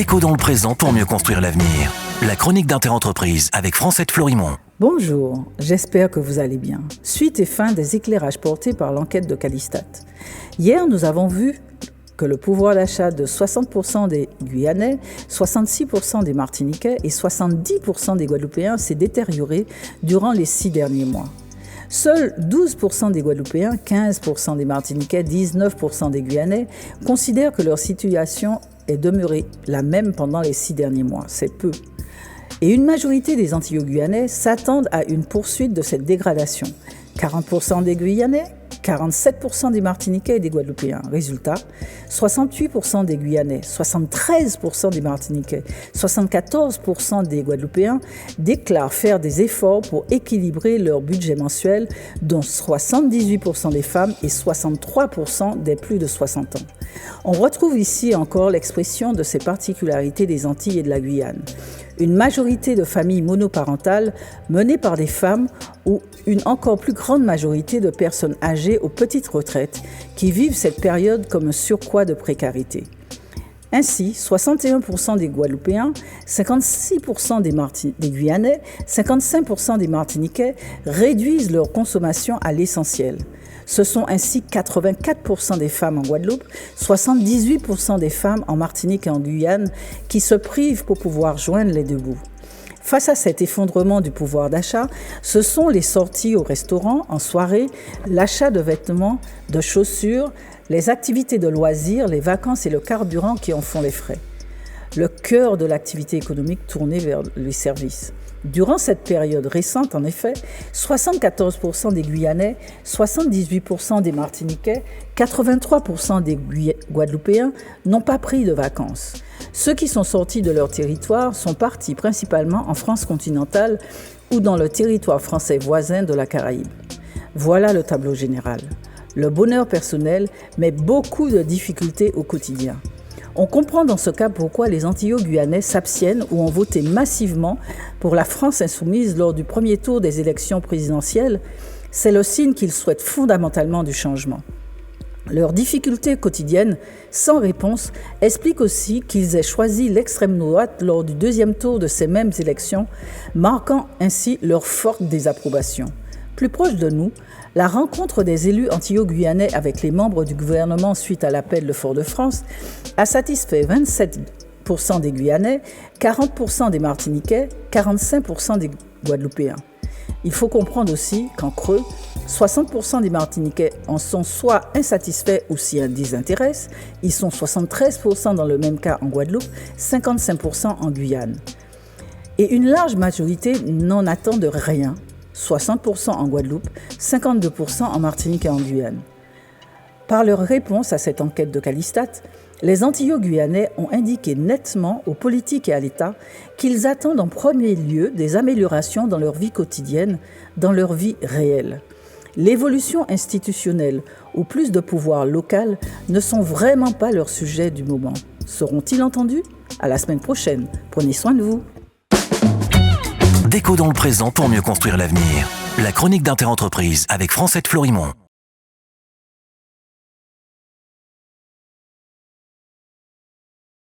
Déco dans le présent pour mieux construire l'avenir. La chronique d'Interentreprise avec Francette Florimond. Bonjour, j'espère que vous allez bien. Suite et fin des éclairages portés par l'enquête de Calistat. Hier, nous avons vu que le pouvoir d'achat de 60% des Guyanais, 66% des Martiniquais et 70% des Guadeloupéens s'est détérioré durant les 6 derniers mois. Seuls 12% des Guadeloupéens, 15% des Martiniquais, 19% des Guyanais considèrent que leur situation est demeurée la même pendant les 6 derniers mois. C'est peu. Et une majorité des Antillo-Guyanais s'attendent à une poursuite de cette dégradation. 40% des Guyanais, 47% des Martiniquais et des Guadeloupéens. Résultat, 68% des Guyanais, 73% des Martiniquais, 74% des Guadeloupéens déclarent faire des efforts pour équilibrer leur budget mensuel, dont 78% des femmes et 63% des plus de 60 ans. On retrouve ici encore l'expression de ces particularités des Antilles et de la Guyane. Une majorité de familles monoparentales menées par des femmes ou une encore plus grande majorité de personnes âgées aux petites retraites qui vivent cette période comme un surcroît de précarité. Ainsi, 61% des Guadeloupéens, 56% des Guyanais, 55% des Martiniquais réduisent leur consommation à l'essentiel. Ce sont ainsi 84% des femmes en Guadeloupe, 78% des femmes en Martinique et en Guyane qui se privent pour pouvoir joindre les deux bouts. Face à cet effondrement du pouvoir d'achat, ce sont les sorties au restaurant, en soirée, l'achat de vêtements, de chaussures, les activités de loisirs, les vacances et le carburant qui en font les frais. Le cœur de l'activité économique tourné vers les services. Durant cette période récente, en effet, 74% des Guyanais, 78% des Martiniquais, 83% des Guadeloupéens n'ont pas pris de vacances. Ceux qui sont sortis de leur territoire sont partis principalement en France continentale ou dans le territoire français voisin de la Caraïbe. Voilà le tableau général. Le bonheur personnel, mais beaucoup de difficultés au quotidien. On comprend dans ce cas pourquoi les Antillo-Guyanais s'abstiennent ou ont voté massivement pour la France insoumise lors du premier tour des élections présidentielles. C'est le signe qu'ils souhaitent fondamentalement du changement. Leurs difficultés quotidiennes, sans réponse, expliquent aussi qu'ils aient choisi l'extrême droite lors du deuxième tour de ces mêmes élections, marquant ainsi leur forte désapprobation. Plus proche de nous, la rencontre des élus antillo-guyanais avec les membres du gouvernement suite à l'appel de Fort-de-France a satisfait 27% des Guyanais, 40% des Martiniquais, 45% des Guadeloupéens. Il faut comprendre aussi qu'en creux, 60% des Martiniquais en sont soit insatisfaits ou s'y désintéressent. Ils sont 73% dans le même cas en Guadeloupe, 55% en Guyane. Et une large majorité n'en attendent rien. 60% en Guadeloupe, 52% en Martinique et en Guyane. Par leur réponse à cette enquête de Calistat, les Antillo-Guyanais ont indiqué nettement aux politiques et à l'État qu'ils attendent en premier lieu des améliorations dans leur vie quotidienne, dans leur vie réelle. L'évolution institutionnelle ou plus de pouvoir local ne sont vraiment pas leur sujet du moment. Seront-ils entendus ? À la semaine prochaine. Prenez soin de vous. Déco dans le présent pour mieux construire l'avenir. La chronique d'Interentreprise avec Francette Florimond.